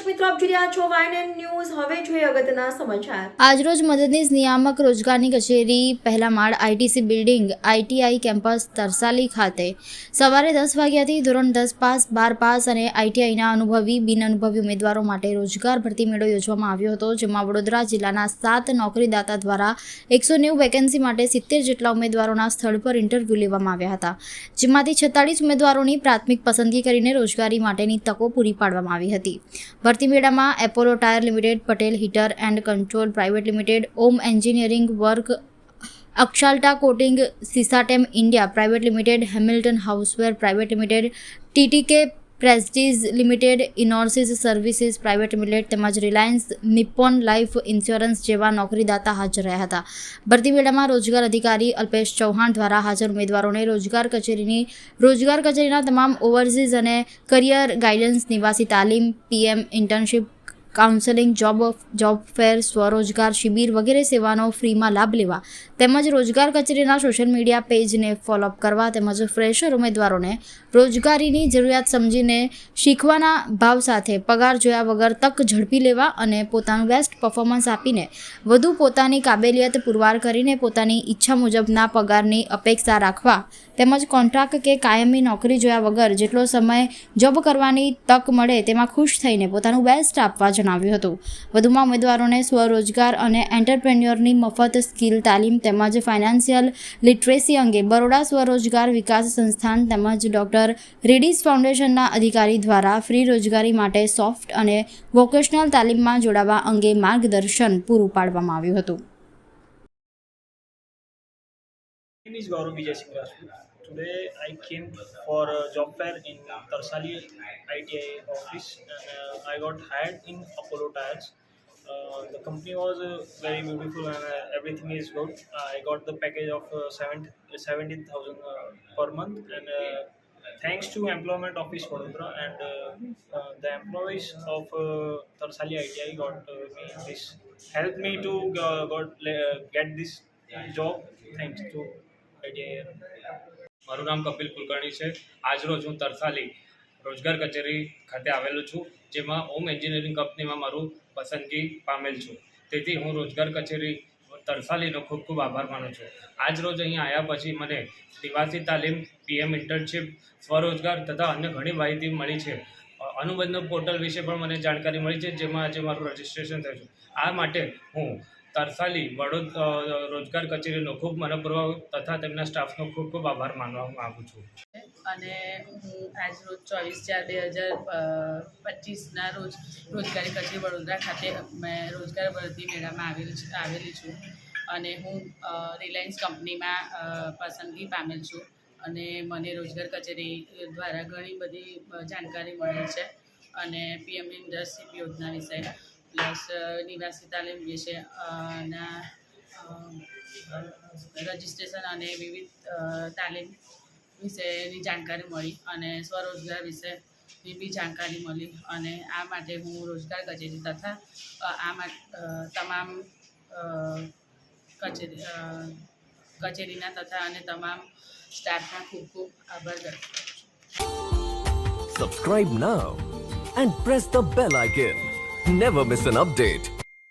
દર્શક મિત્રો, આપ જોઈ રહ્યા છો વાયએનએન ન્યૂઝ. હવે જોઈએ અગત્યના સમાચાર. આજરોજ મદદનીશ નિયામક રોજગારની કચેરી પહેલા માળ ITC building ITI campus Tarsali ખાતે સવારે 10 વાગ્યાથી ધોરણ 10 પાસ 12 પાસ અને આઈટીઆઈના અનુભવી બિનઅનુભવી ઉમેદવારો માટે રોજગાર ભરતી મેળો યોજવામાં આવ્યો હતો, જેમાં વડોદરા જિલ્લાના 7 નોકરીદાતા દ્વારા 190 વેકેન્સી માટે 70 જેટલા ઉમેદવારોના સ્થળ પર ઇન્ટરવ્યૂ લેવામાં આવ્યા હતા, જેમાંથી 46 ઉમેદવારોની પ્રાથમિક પસંદગી કરીને રોજગારી માટેની તકો પૂરી પાડવામાં આવી હતી. ભરતી મેળામાં Apollo tyre limited, Patel heater and control private limited, Om engineering work, Axalta coating, systems India private limited, Hamilton houseware private limited, TTK Prestige limited, ઇનોર્સિસ સર્વિસીસ પ્રાઇવેટ લિમિટેડ તેમજ રિલાયન્સ નિપ્પોન લાઈફ ઇન્સ્યોરન્સ જેવા નોકરીદાતા હાજર રહ્યા હતા. ભરતી મેળામાં રોજગાર અધિકારી અલ્પેશ ચૌહાણ દ્વારા હાજર ઉમેદવારોને રોજગાર કચેરીના તમામ ઓવરસીઝ અને કરિયર ગાઈડન્સ, નિવાસી તાલીમ, PM internship, counselling, job fair, સ્વરોજગાર શિબિર વગેરે સેવાનો ફ્રીમાં લાભ લેવા તેમજ રોજગાર કચેરીના સોશિયલ મીડિયા પેજને ફોલોઅપ કરવા તેમજ ફ્રેશર ઉમેદવારોને રોજગારીની જરૂરિયાત સમજીને શીખવાના ભાવ સાથે પગાર જોયા વગર તક ઝડપી લેવા અને પોતાનું બેસ્ટ પરફોર્મન્સ આપીને વધુ પોતાની કાબેલિયત પુરવાર કરીને પોતાની ઈચ્છા મુજબના પગારની અપેક્ષા રાખવા તેમજ કોન્ટ્રાક્ટ કે કાયમી નોકરી જોયા વગર જેટલો સમય જોબ કરવાની તક મળે તેમાં ખુશ થઈને પોતાનું બેસ્ટ આપવા જણાવ્યું હતું. વધુમાં ઉમેદવારોને સ્વરોજગાર અને એન્ટરપ્રેન્યોરની મફત સ્કિલ તાલીમ તેમજ ફાઇનાન્શિયલ લિટરેસી અંગે બરોડા સ્વરોજગાર વિકાસ સંસ્થાન તેમજ ડોક્ટર રેડ્ડીઝ ફાઉન્ડેશનના અધિકારી દ્વારા ફ્રી રોજગારી માટે સોફ્ટ અને વોકેશનલ તાલીમમાં જોડાવા અંગે માર્ગદર્શન પૂરું પાડવામાં આવ્યું હતું. My name is Gaurav Vijay Singh Rajput. Today I came for a job fair in Tarsali ITI office and I got hired in Apollo Tires. The company was very beautiful and everything is good. I got the package of 17,000 per month and thanks to Employment Office Vadodara and the employees of Tarsali ITI got me this, helped me to get this job. Thanks to ITI. મારું નામ કપિલ કુલકર્ણી છે. આજરોજ હું તરસાલી રોજગાર કચેરી ખાતે આવેલો છું, જેમાં ઓમ એન્જિનિયરિંગ કંપનીમાં મારું પસંદગી પામેલ છું. તેથી હું રોજગાર કચેરી તરસાલીનો ખૂબ ખૂબ આભાર માનું છું. આજરોજ અહીં આવ્યા પછી મને નિવાસી તાલીમ, પીએમ ઇન્ટર્નશીપ, સ્વરોજગાર તથા અન્ય ઘણી માહિતી મળી છે. અનુબંધ પોર્ટલ વિશે પણ મને જાણકારી મળી છે, જેમાં આજે મારું રજિસ્ટ્રેશન થયું છે. આ માટે હું તરસાલી રોજગાર કચેરીનો ખૂબ મનપૂર્વક તથા તેમના સ્ટાફનો ખૂબ ખૂબ આભાર માનવા માગું છું. અને હું આજ રોજ 24/4/2025ના રોજ રોજગારી કચેરી વડોદરા ખાતે મેં રોજગાર ભરતી મેળામાં આવેલી છું અને હું રિલાયન્સ કંપનીમાં પસંદગી પામેલ છું અને મને રોજગાર કચેરી દ્વારા ઘણી બધી જાણકારી મળી છે અને પીએમ ઇન્ટર્નશીપ યોજના વિશે પ્લસ નિવાસી તાલીમ વિશે ના રજિસ્ટ્રેશન અને વિવિધ તાલીમ વિશેની જાણકારી મળી અને સ્વરોજગાર વિશેની બી જાણકારી મળી અને આ માટે હું રોજગાર કચેરી તથા તમામ કચેરીના તથા અને તમામ સ્ટાફના ખૂબ ખૂબ આભાર વ્યક્ત કરું છું. Subscribe now and press the bell icon. Never miss an update.